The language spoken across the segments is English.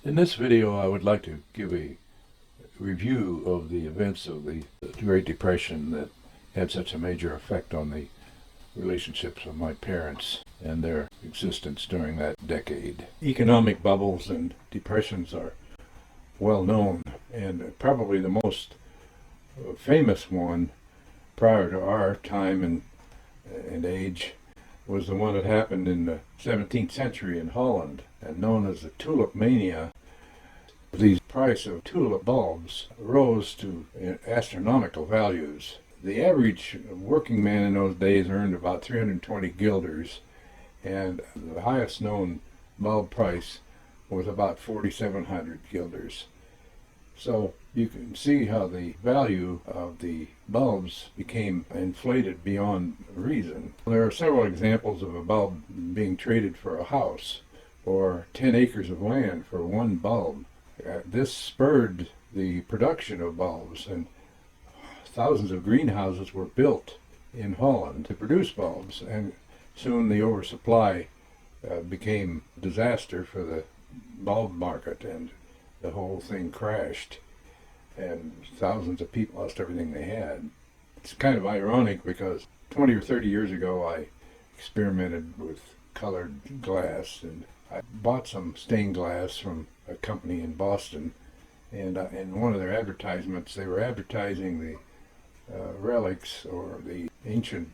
In this video, I would like to give a review of the events of the Great Depression that had such a major effect on the relationships of my parents and their existence during that decade. Economic bubbles and depressions are well known, and probably the most famous one prior to our time and age was the one that happened in the 17th century in Holland, and known as the tulip mania. The price of tulip bulbs rose to astronomical values. The average working man in those days earned about 320 guilders, and the highest known bulb price was about 4,700 guilders. So you can see how the value of the bulbs became inflated beyond reason. There are several examples of a bulb being traded for a house or 10 acres of land for one bulb. This spurred the production of bulbs, and thousands of greenhouses were built in Holland to produce bulbs, and soon the oversupply became a disaster for the bulb market, and the whole thing crashed, and thousands of people lost everything they had. It's kind of ironic because 20 or 30 years ago I experimented with colored glass, and I bought some stained glass from a company in Boston, and in one of their advertisements they were advertising the relics or the ancient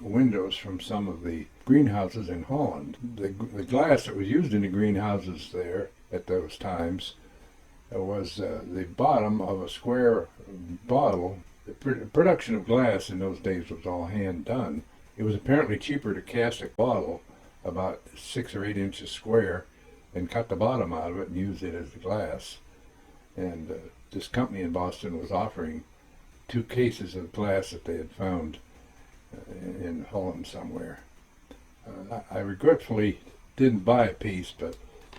windows from some of the greenhouses in Holland. The glass that was used in the greenhouses there at those times was the bottom of a square bottle. The production of glass in those days was all hand done. It was apparently cheaper to cast a bottle about 6 or 8 inches square and cut the bottom out of it and use it as the glass. And this company in Boston was offering 2 cases of glass that they had found in Holland somewhere. I regretfully didn't buy a piece, but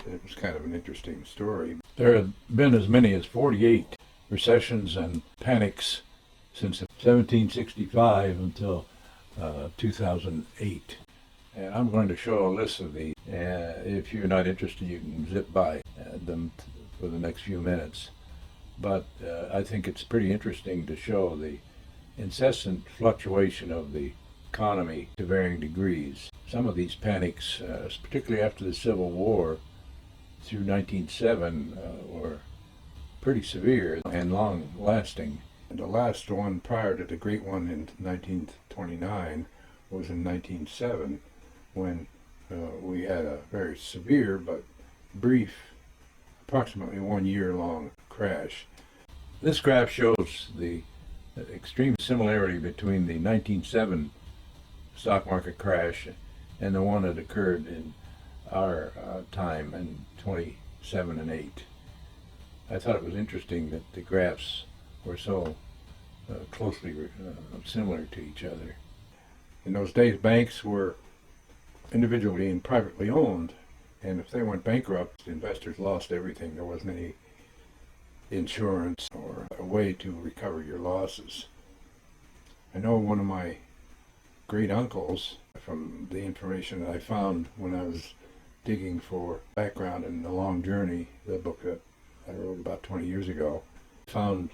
it was kind of an interesting story. There have been as many as 48 recessions and panics since 1765 until 2008. And I'm going to show a list of these. If you're not interested, you can zip by them for the next few minutes. But I think it's pretty interesting to show the incessant fluctuation of the economy to varying degrees. Some of these panics, particularly after the Civil War through 1907, were pretty severe and long-lasting. And the last one prior to the great one in 1929 was in 1907, when we had a very severe but brief, approximately 1 year long crash. This graph shows the extreme similarity between the 1907 stock market crash and the one that occurred in our time in 27 and 8. I thought it was interesting that the graphs were so closely similar to each other. In those days, banks were individually and privately owned, and if they went bankrupt, investors lost everything. There wasn't any insurance or a way to recover your losses. I know one of my great uncles, from the information that I found when I was digging for background in The Long Journey, the book that I wrote about 20 years ago, found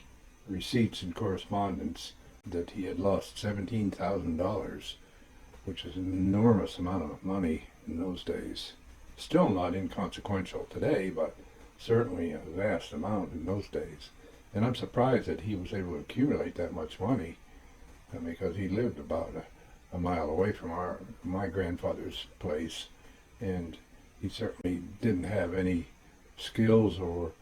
receipts and correspondence that he had lost $17,000, which is an enormous amount of money in those days. Still not inconsequential today, but certainly a vast amount in those days. And I'm surprised that he was able to accumulate that much money, because he lived about a mile away from my grandfather's place, and he certainly didn't have any skills or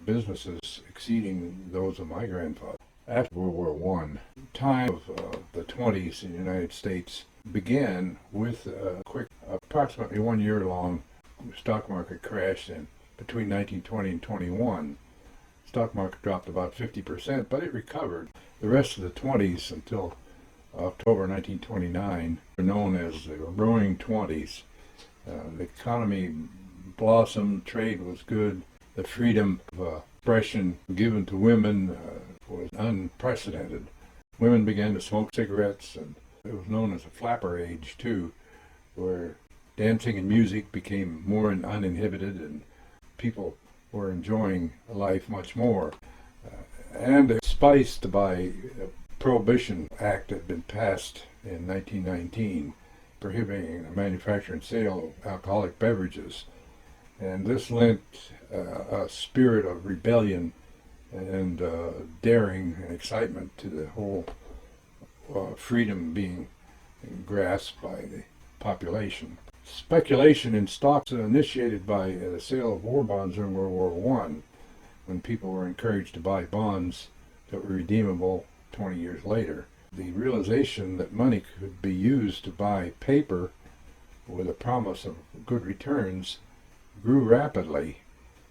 businesses exceeding those of my grandfather. After World War I, time of the 20s in the United States began with a quick, approximately 1 year long stock market crash. And between 1920 and 21, stock market dropped about 50%, but it recovered. The rest of the 20s until October 1929 were known as the Roaring Twenties. The economy blossomed, trade was good, the freedom of expression given to women was unprecedented. Women began to smoke cigarettes, and it was known as a flapper age too, where dancing and music became more uninhibited, and people were enjoying life much more. And it's spiced by a Prohibition Act that had been passed in 1919, prohibiting the manufacture and sale of alcoholic beverages. And this lent a spirit of rebellion and daring and excitement to the whole freedom being grasped by the population. Speculation in stocks initiated by the sale of war bonds during World War I, when people were encouraged to buy bonds that were redeemable 20 years later. The realization that money could be used to buy paper with a promise of good returns grew rapidly.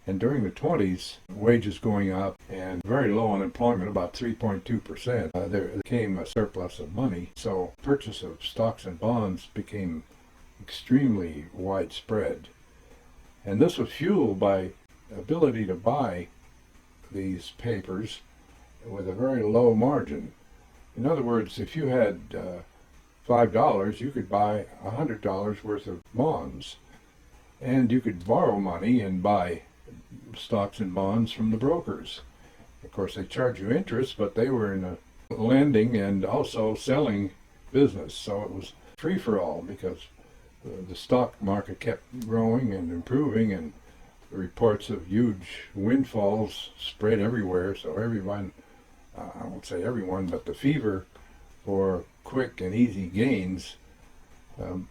And during the 20s, wages going up and very low unemployment, about 3.2%, there came a surplus of money. So purchase of stocks and bonds became extremely widespread. And this was fueled by ability to buy these papers with a very low margin. In other words, if you had $5, you could buy $100 worth of bonds. And you could borrow money and buy stocks and bonds from the brokers. Of course, they charge you interest, but they were in a lending and also selling business. So it was free for all because the stock market kept growing and improving, and the reports of huge windfalls spread everywhere. So everyone, I won't say everyone, but the fever for quick and easy gains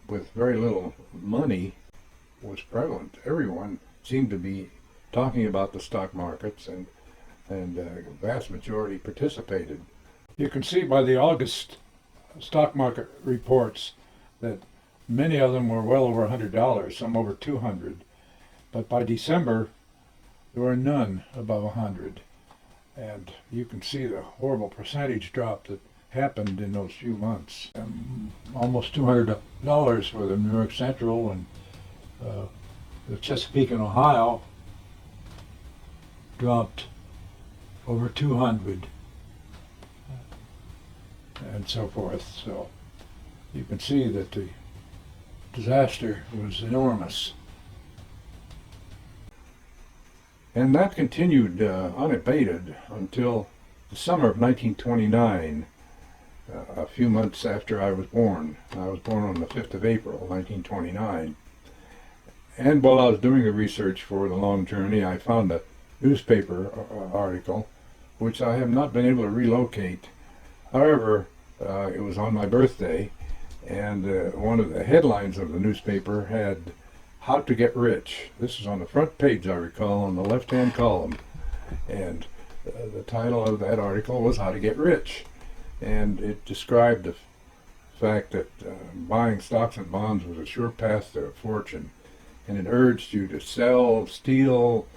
with very little money was prevalent. Everyone seemed to be talking about the stock markets, and the vast majority participated. You can see by the August stock market reports that many of them were well over $100, some over $200, but by December there were none above $100. And you can see the horrible percentage drop that happened in those few months. Almost $200 for the New York Central, and the Chesapeake and Ohio dropped over 200, and so forth. So you can see that the disaster was enormous. And that continued unabated until the summer of 1929, a few months after I was born. I was born on the 5th of April, 1929. And while I was doing the research for The Long Journey, I found a newspaper article, which I have not been able to relocate. However, it was on my birthday, and one of the headlines of the newspaper had "How to Get Rich." This is on the front page, I recall, on the left-hand column. And the title of that article was "How to Get Rich." And it described the fact that buying stocks and bonds was a sure path to fortune. And it urged you to sell, steal,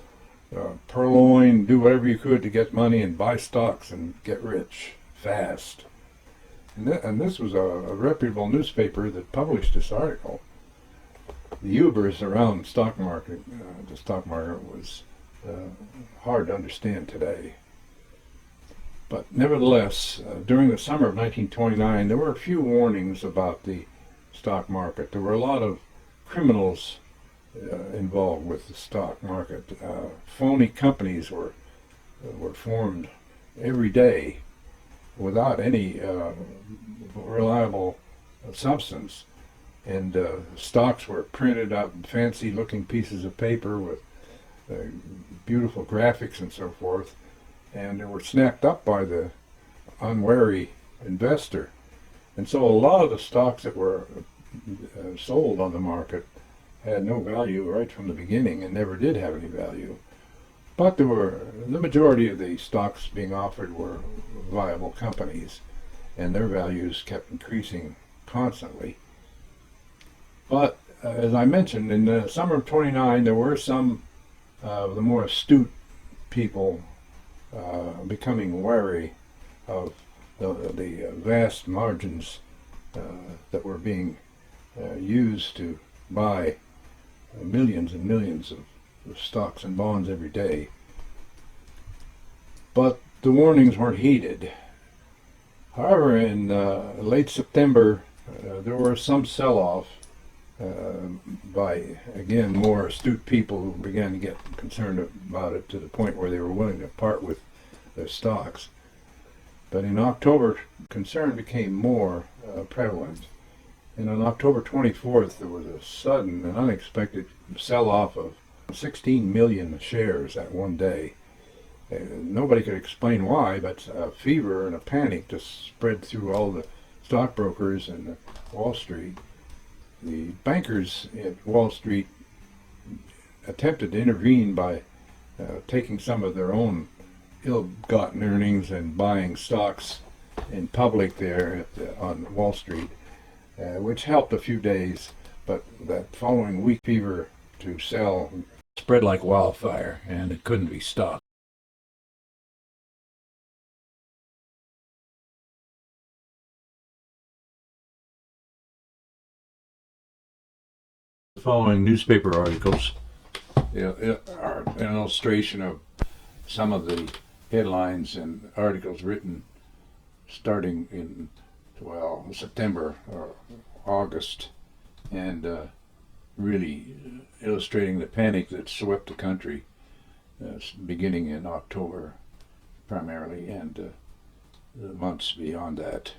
purloin, do whatever you could to get money and buy stocks and get rich fast. And this was a reputable newspaper that published this article. The hubris around the stock market was hard to understand today. But nevertheless, during the summer of 1929, there were a few warnings about the stock market. There were a lot of criminals involved with the stock market. Phony companies were formed every day without any reliable substance, and stocks were printed out in fancy-looking pieces of paper with beautiful graphics and so forth, and they were snapped up by the unwary investor. And so a lot of the stocks that were sold on the market had no value right from the beginning and never did have any value. But the majority of the stocks being offered were viable companies, and their values kept increasing constantly. But as I mentioned, in the summer of '29, there were some of the more astute people becoming wary of the vast margins that were being used to buy millions and millions of stocks and bonds every day. But the warnings weren't heeded. However, in late September, there was some sell-off by, again, more astute people who began to get concerned about it to the point where they were willing to part with their stocks. But in October, concern became more prevalent. And on October 24th, there was a sudden and unexpected sell-off of 16 million shares that one day. Nobody could explain why, but a fever and a panic just spread through all the stockbrokers and Wall Street. The bankers at Wall Street attempted to intervene by taking some of their own ill-gotten earnings and buying stocks in public there on Wall Street, which helped a few days, but that following week fever to sell spread like wildfire, and it couldn't be stopped. The following newspaper articles are an illustration of some of the headlines and articles written starting in, well, September or August, and really illustrating the panic that swept the country beginning in October primarily, and the months beyond that.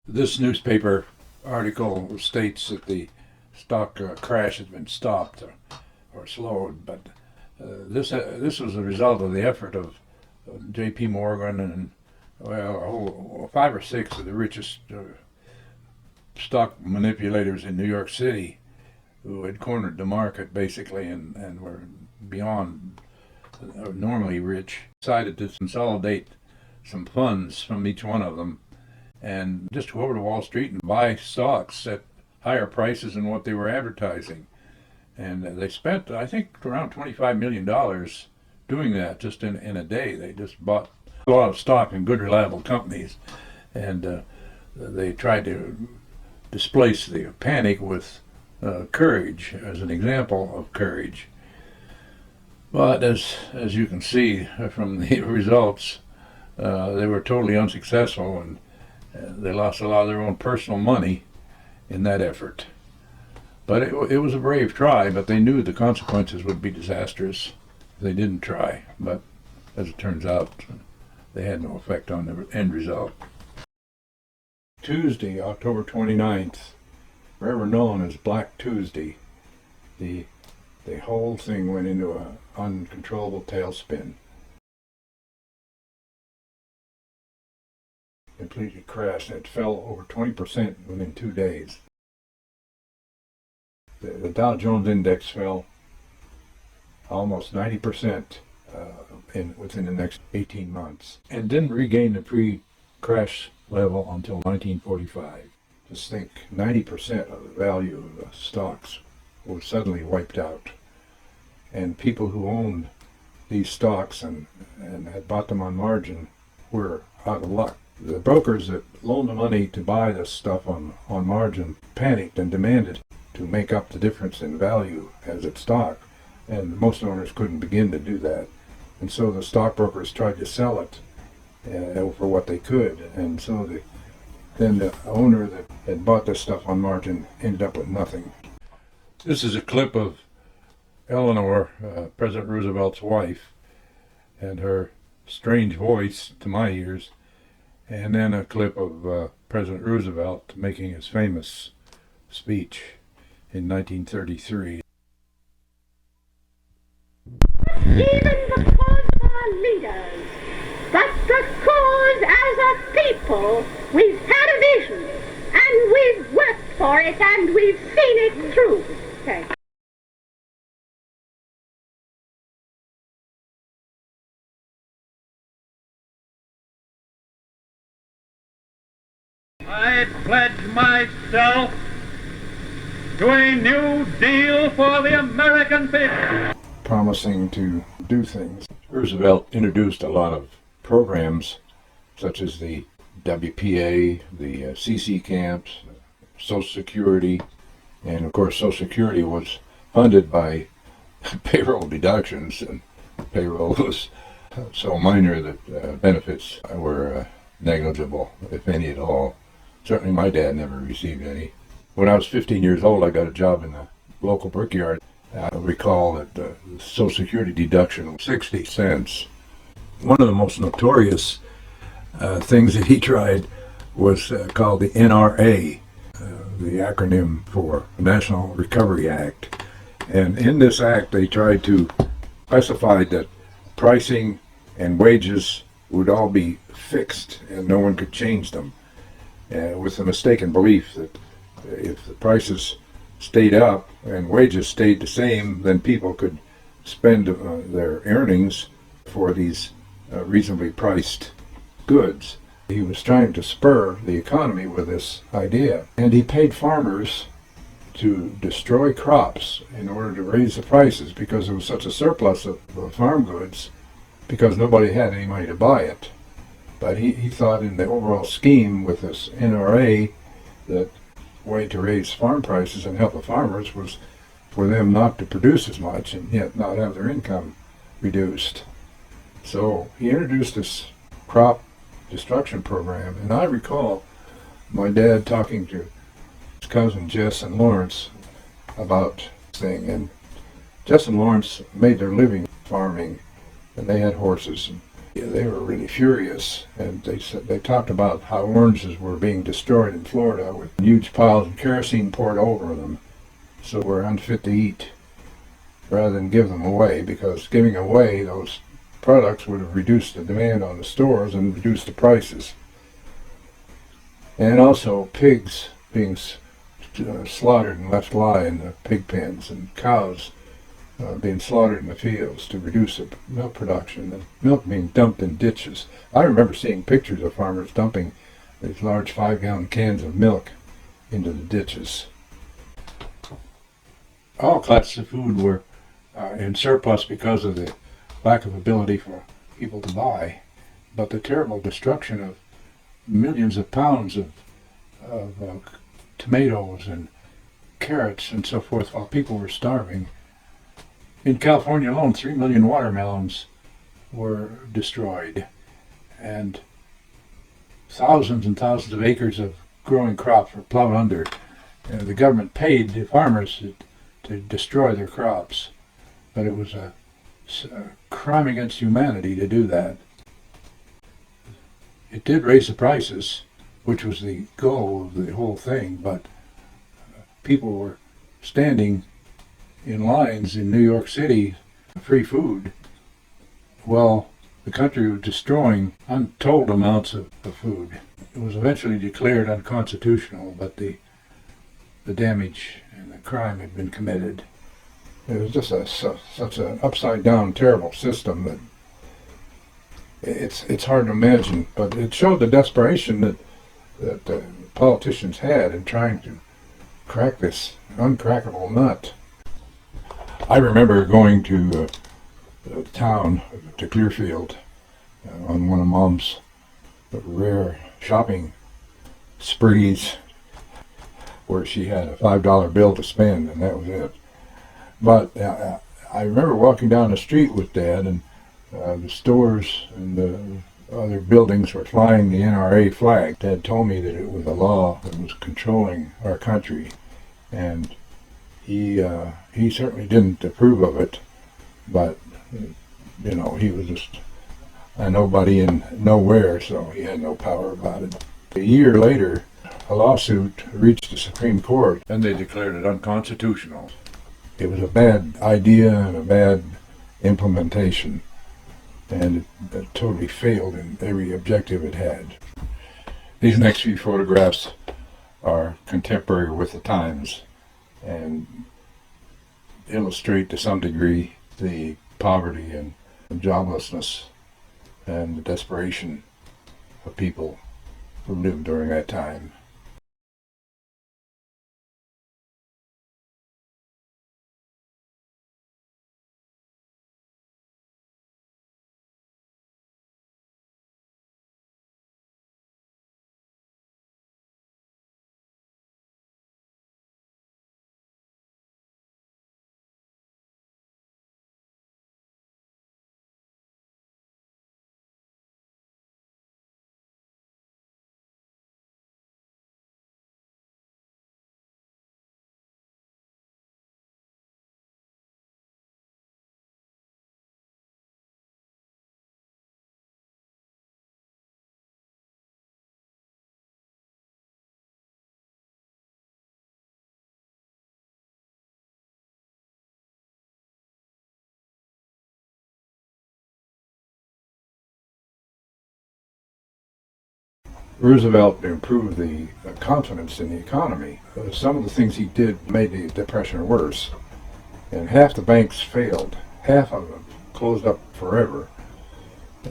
This newspaper article states that the stock crash has been stopped or slowed, but this was a result of the effort of J.P. Morgan and, well, 5 or 6 of the richest stock manipulators in New York City, who had cornered the market basically and were beyond normally rich, decided to consolidate some funds from each one of them and just go over to Wall Street and buy stocks at higher prices than what they were advertising. And they spent, I think, around $25 million doing that just in a day. They just bought a lot of stock in good, reliable companies, and they tried to displace the panic with courage as an example of courage. But as you can see from the results, they were totally unsuccessful, and they lost a lot of their own personal money in that effort. But it was a brave try, but they knew the consequences would be disastrous if they didn't try. But as it turns out, they had no effect on the end result. Tuesday, October 29th, forever known as Black Tuesday, the whole thing went into an uncontrollable tailspin. Completely crashed. It fell over 20% within 2 days. The Dow Jones Index fell almost 90% within the next 18 months, and didn't regain the pre-crash level until 1945. Just think, 90% of the value of the stocks was suddenly wiped out, and people who owned these stocks and had bought them on margin were out of luck. The brokers that loaned the money to buy this stuff on margin panicked and demanded to make up the difference in value as its stock, and most owners couldn't begin to do that. And so the stockbrokers tried to sell it for what they could, and so then the owner that had bought this stuff on margin ended up with nothing. This is a clip of Eleanor, President Roosevelt's wife, and her strange voice to my ears, and then a clip of President Roosevelt making his famous speech in 1933. Even because of our leaders, but because as a people we've had a vision, and we've worked for it, and we've seen it through. Okay. I pledge myself to a new deal for the American people. Promising to do things. Roosevelt introduced a lot of programs, such as the WPA, the CC camps, Social Security, and of course Social Security was funded by payroll deductions, and payroll was so minor that benefits were negligible, if any at all. Certainly my dad never received any. When I was 15 years old, I got a job in the local brickyard. I recall that the Social Security deduction was 60 cents. One of the most notorious things that he tried was called the NRA, the acronym for National Recovery Act. And in this act, they tried to specify that pricing and wages would all be fixed and no one could change them, with the mistaken belief that if the prices stayed up and wages stayed the same, then people could spend their earnings for these reasonably priced goods. He was trying to spur the economy with this idea, and he paid farmers to destroy crops in order to raise the prices because there was such a surplus of farm goods because nobody had any money to buy it. But he thought in the overall scheme with this NRA that the way to raise farm prices and help the farmers was for them not to produce as much and yet not have their income reduced. So he introduced this crop destruction program, and I recall my dad talking to his cousin Jess and Lawrence about this thing, and Jess and Lawrence made their living farming, and they had horses, and they were really furious, and they talked about how oranges were being destroyed in Florida with huge piles of kerosene poured over them, so we're unfit to eat, rather than give them away, because giving away those products would have reduced the demand on the stores and reduced the prices. And also pigs being slaughtered and left lie in the pig pens, and cows being slaughtered in the fields to reduce the milk production, and milk being dumped in ditches. I remember seeing pictures of farmers dumping these large 5-gallon cans of milk into the ditches. All classes of food were in surplus because of the lack of ability for people to buy, but the terrible destruction of millions of pounds of tomatoes and carrots and so forth while people were starving. In California alone, 3 million watermelons were destroyed, and thousands and thousands of acres of growing crops were plowed under. The government paid the farmers to destroy their crops, but it was a crime against humanity to do that. It did raise the prices, which was the goal of the whole thing, but people were standing in lines in New York City for free food. Well, the country was destroying untold amounts of food. It was eventually declared unconstitutional, but the damage and the crime had been committed. It was just such an upside-down, terrible system that it's hard to imagine. But it showed the desperation that the politicians had in trying to crack this uncrackable nut. I remember going to town, to Clearfield, on one of Mom's rare shopping sprees, where she had a $5 bill to spend, and that was it. But I remember walking down the street with Dad, and the stores and the other buildings were flying the NRA flag. Dad told me that it was a law that was controlling our country, and he certainly didn't approve of it, but he was just a nobody in nowhere, so he had no power about it. A year later, a lawsuit reached the Supreme Court, and they declared it unconstitutional. It was a bad idea and a bad implementation, and it totally failed in every objective it had. These next few photographs are contemporary with the times and illustrate to some degree the poverty and joblessness and the desperation of people who lived during that time. Roosevelt improved the confidence in the economy. Some of the things he did made the Depression worse. And half the banks failed. Half of them closed up forever.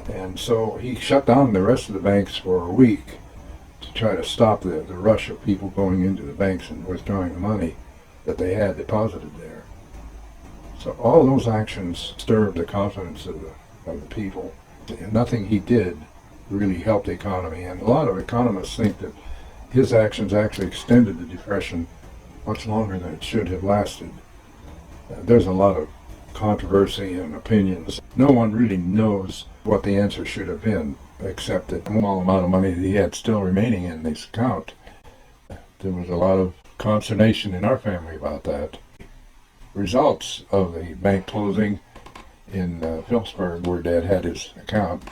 And so he shut down the rest of the banks for a week to try to stop the rush of people going into the banks and withdrawing the money that they had deposited there. So all those actions stirred the confidence of the people. And nothing he did really helped the economy. And a lot of economists think that his actions actually extended the Depression much longer than it should have lasted. There's a lot of controversy and opinions. No one really knows what the answer should have been, except that the small amount of money that he had still remaining in his account. There was a lot of consternation in our family about that. Results of the bank closing in Phillipsburg, where Dad had his account,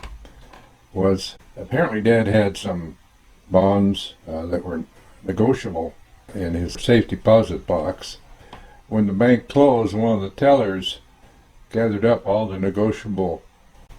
was apparently Dad had some bonds that were negotiable in his safe deposit box. When the bank closed, one of the tellers gathered up all the negotiable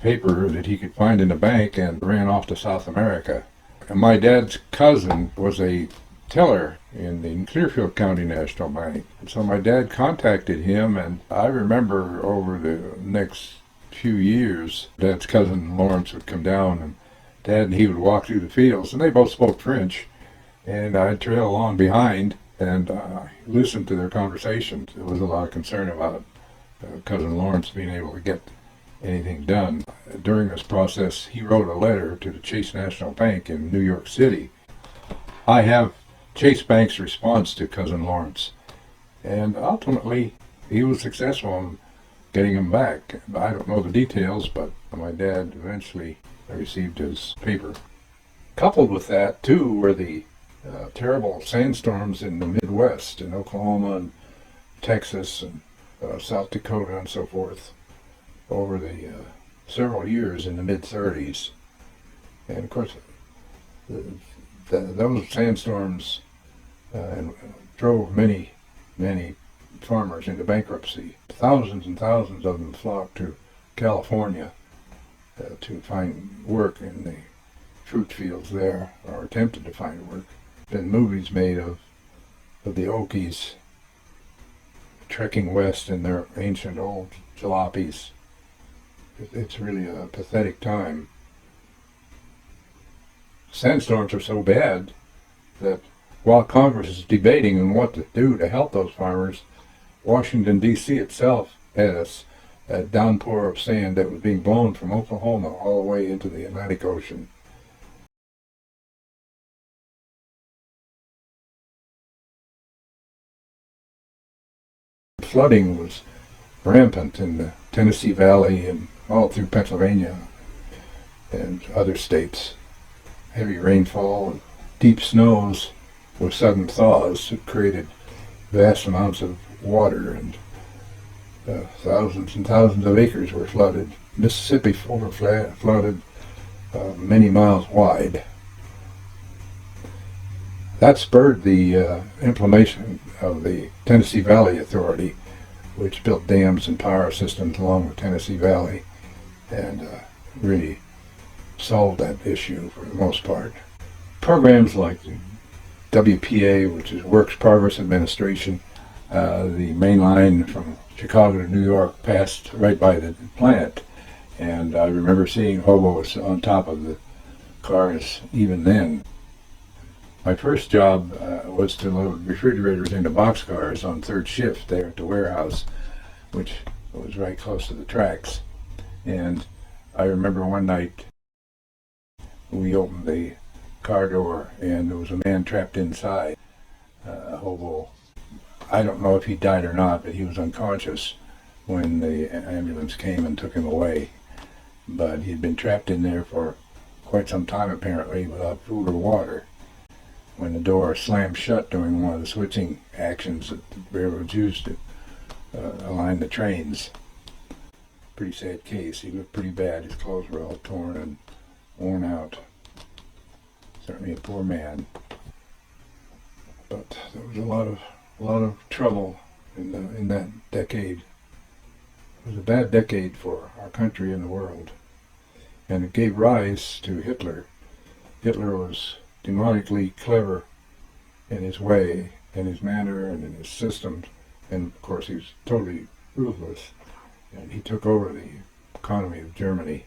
paper that he could find in the bank and ran off to South America. And my dad's cousin was a teller in the Clearfield County National Bank. And so my dad contacted him, and I remember over the next few years, Dad's cousin Lawrence would come down, and Dad and he would walk through the fields, and they both spoke French, and I'd trail along behind and listen to their conversations. There was a lot of concern about cousin Lawrence being able to get anything done. During this process, he wrote a letter to the Chase National Bank in New York City. I have Chase Bank's response to cousin Lawrence, and ultimately he was successful in getting him back. I don't know the details, but my dad eventually received his paper. Coupled with that, too, were the terrible sandstorms in the Midwest, in Oklahoma and Texas and South Dakota and so forth, over the several years in the mid-30s. And of course, those sandstorms drove many farmers into bankruptcy. Thousands and thousands of them flocked to California to find work in the fruit fields there, or attempted to find work. Been movies made of the Okies trekking west in their ancient old jalopies. It's really a pathetic time. Sandstorms are so bad that while Congress is debating on what to do to help those farmers, Washington, D.C. itself had a downpour of sand that was being blown from Oklahoma all the way into the Atlantic Ocean. Flooding was rampant in the Tennessee Valley and all through Pennsylvania and other states. Heavy rainfall and deep snows with sudden thaws had created vast amounts of water, and thousands and thousands of acres were flooded. Mississippi flooded many miles wide. That spurred the implementation of the Tennessee Valley Authority, which built dams and power systems along the Tennessee Valley and really solved that issue for the most part. Programs like the WPA, which is Works Progress Administration, the main line from Chicago to New York passed right by the plant, and I remember seeing hobos on top of the cars even then. My first job was to load refrigerators into boxcars on third shift there at the warehouse, which was right close to the tracks. And I remember one night we opened the car door and there was a man trapped inside, a hobo. I don't know if he died or not, but he was unconscious when the ambulance came and took him away. But he'd been trapped in there for quite some time apparently without food or water. When the door slammed shut during one of the switching actions that the railroads used to align the trains. Pretty sad case. He looked pretty bad. His clothes were all torn and worn out. Certainly a poor man. But there was a lot of trouble in that decade. It was a bad decade for our country and the world. And it gave rise to Hitler. Hitler was demonically clever in his way, in his manner, and in his systems. And of course, he was totally ruthless. And he took over the economy of Germany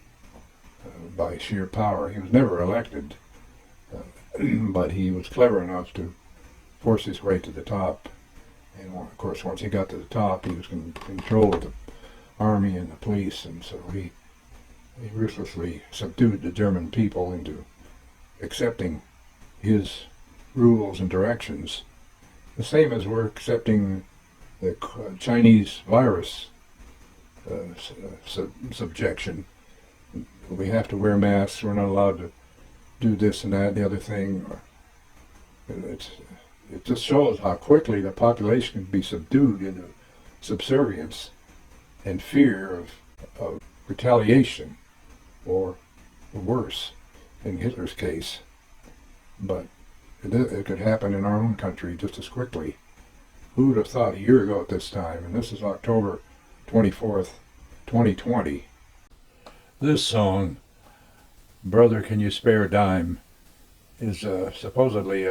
by sheer power. He was never elected, but he was clever enough to force his way to the top. And of course, once he got to the top, he was in control of the army and the police, and so he ruthlessly subdued the German people into accepting his rules and directions, the same as we're accepting the Chinese virus subjection. We have to wear masks, we're not allowed to do this and that and the other thing. It just shows how quickly the population can be subdued into subservience and fear of retaliation, or worse, in Hitler's case. But it could happen in our own country just as quickly. Who would have thought a year ago at this time? And this is October 24th, 2020. This song, Brother Can You Spare a Dime, is supposedly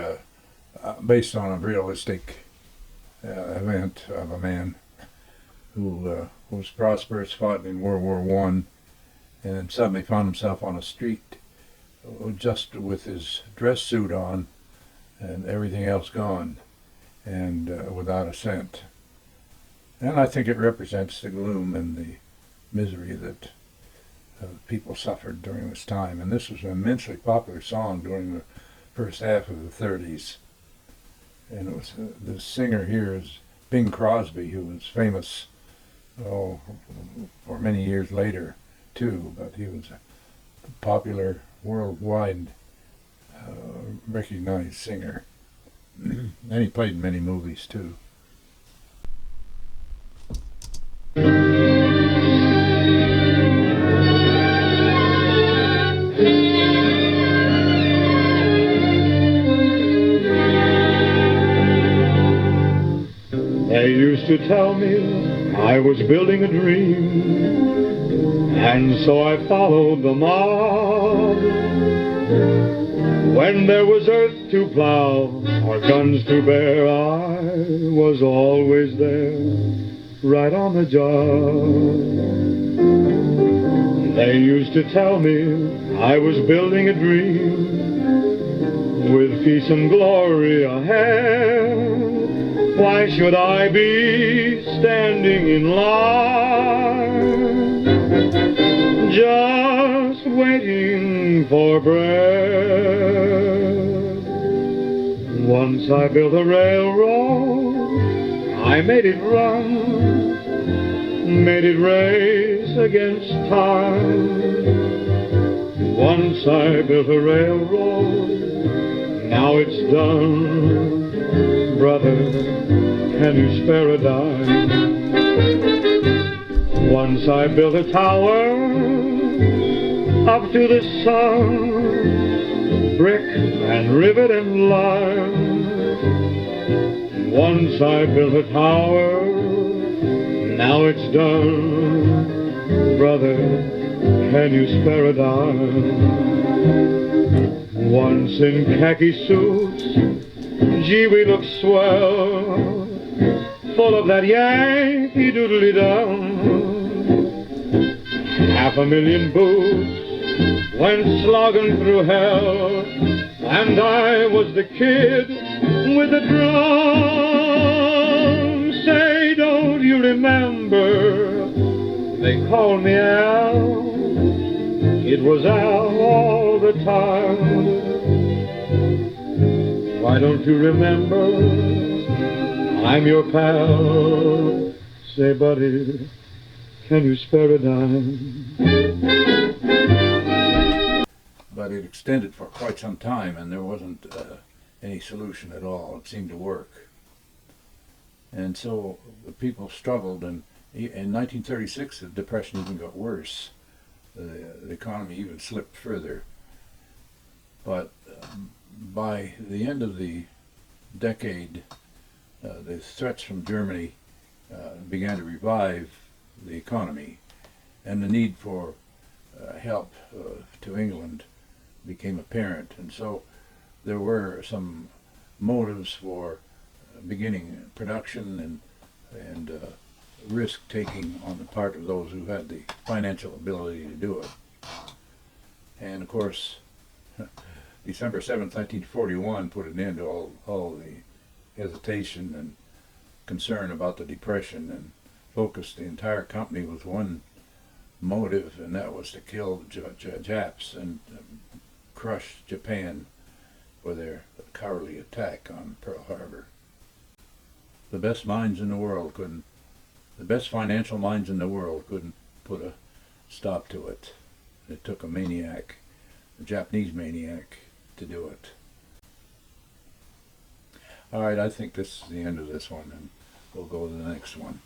based on a realistic event of a man who was prosperous, fought in World War I, and suddenly found himself on a street just with his dress suit on and everything else gone, and without a cent. And I think it represents the gloom and the misery that people suffered during this time. And this was an immensely popular song during the first half of the 30s. And it was the singer here is Bing Crosby, who was famous for many years later too, but he was a popular, worldwide recognized singer. And he played in many movies too. They used to tell me I was building a dream, and so I followed the mob. When there was earth to plow or guns to bear, I was always there, right on the job. They used to tell me I was building a dream, with peace and glory ahead. Why should I be standing in line, just waiting for bread? Once I built a railroad, I made it run, made it race against time. Once I built a railroad, now it's done. Brother, can you spare a dime? Once I built a tower up to the sun, brick and rivet and lime. Once I built a tower, now it's done. Brother, can you spare a dime? Once in khaki suits, gee, we look swell, full of that Yankee doodly-dum. 500,000 boots went slogging through hell, and I was the kid with the drum. Say, don't you remember, they called me Al, it was Al all the time. Why don't you remember, I'm your pal. Say, buddy, can you spare a dime? But it extended for quite some time, and there wasn't any solution at all. It seemed to work. And so the people struggled, and in 1936 the Depression even got worse. The economy even slipped further. But by the end of the decade, the threats from Germany began to revive the economy, and the need for help to England became apparent. And so there were some motives for beginning production and risk taking on the part of those who had the financial ability to do it. And of course, December 7th, 1941 put an end to all the hesitation and concern about the Depression and focused the entire company with one motive, and that was to kill the Japs and crush Japan for their cowardly attack on Pearl Harbor. The best minds in the world couldn't, the best financial minds in the world couldn't put a stop to it. It took a maniac, a Japanese maniac, to do it. All right, I think this is the end of this one, and we'll go to the next one.